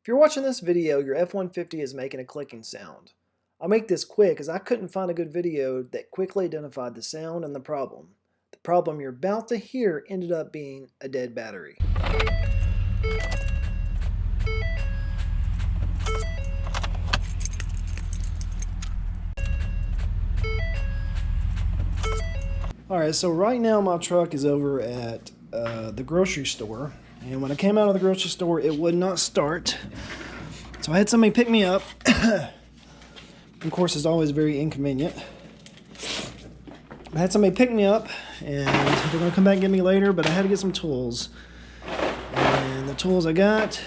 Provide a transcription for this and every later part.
If you're watching this video, your F-150 is making a clicking sound. I'll make this quick as I couldn't find a good video that quickly identified the sound and the problem. The problem you're about to hear ended up being a dead battery. Alright, so right now my truck is over at the grocery store. And when I came out of the grocery store, it would not start. So I had somebody pick me up. Of course, it's always very inconvenient. I had somebody pick me up, and they're going to come back and get me later, but I had to get some tools. And the tools I got,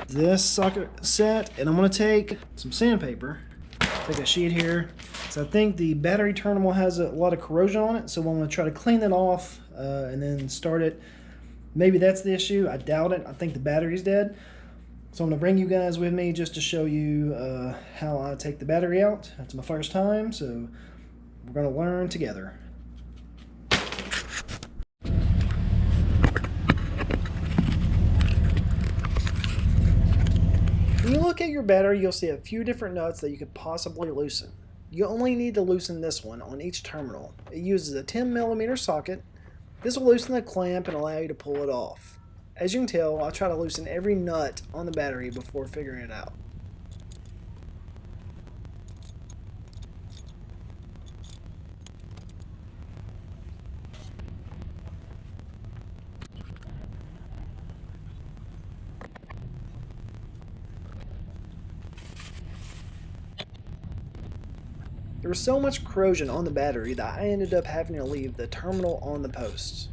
this socket set, and I'm going to take some sandpaper, take a sheet here. So I think the battery terminal has a lot of corrosion on it, so I'm going to try to clean that off and then start it. Maybe that's the issue. I doubt it. I think the battery's dead. So I'm going to bring you guys with me just to show you how I take the battery out. That's my first time, so we're going to learn together. When you look at your battery, you'll see a few different nuts that you could possibly loosen. You only need to loosen this one on each terminal. It uses a 10mm socket. This will loosen the clamp and allow you to pull it off. As you can tell, I try to loosen every nut on the battery before figuring it out. There was so much corrosion on the battery that I ended up having to leave the terminal on the posts.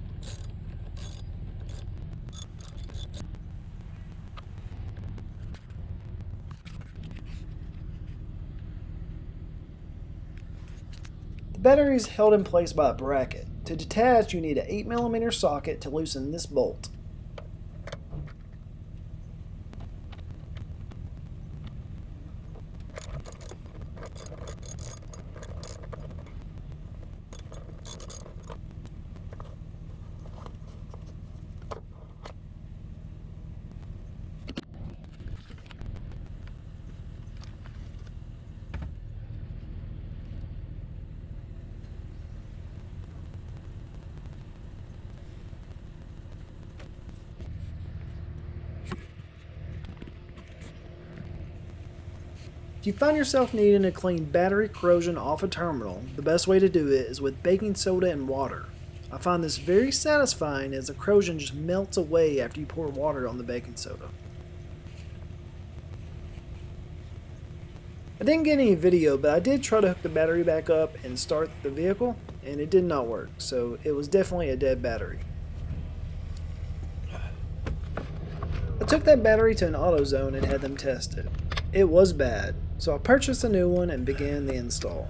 The battery is held in place by a bracket. To detach, you need an 8mm socket to loosen this bolt. If you find yourself needing to clean battery corrosion off a terminal, the best way to do it is with baking soda and water. I find this very satisfying as the corrosion just melts away after you pour water on the baking soda. I didn't get any video, but I did try to hook the battery back up and start the vehicle, and it did not work, so it was definitely a dead battery. I took that battery to an AutoZone and had them test it. It was bad, so I purchased a new one and began the install.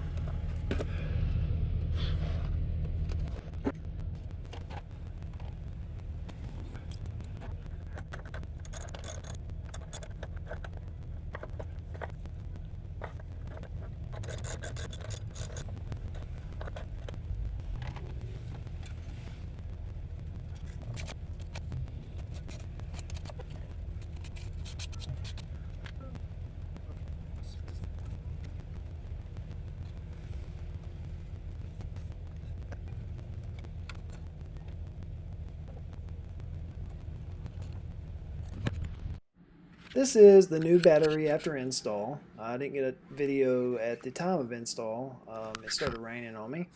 This is the new battery after install. I didn't get a video at the time of install. It started raining on me.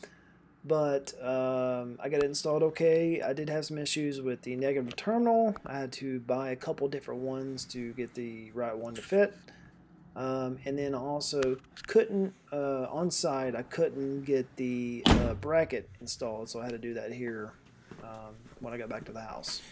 But I got it installed okay. I did have some issues with the negative terminal. I had to buy a couple different ones to get the right one to fit. And then also couldn't, on site, I couldn't get the bracket installed, so I had to do that here when I got back to the house.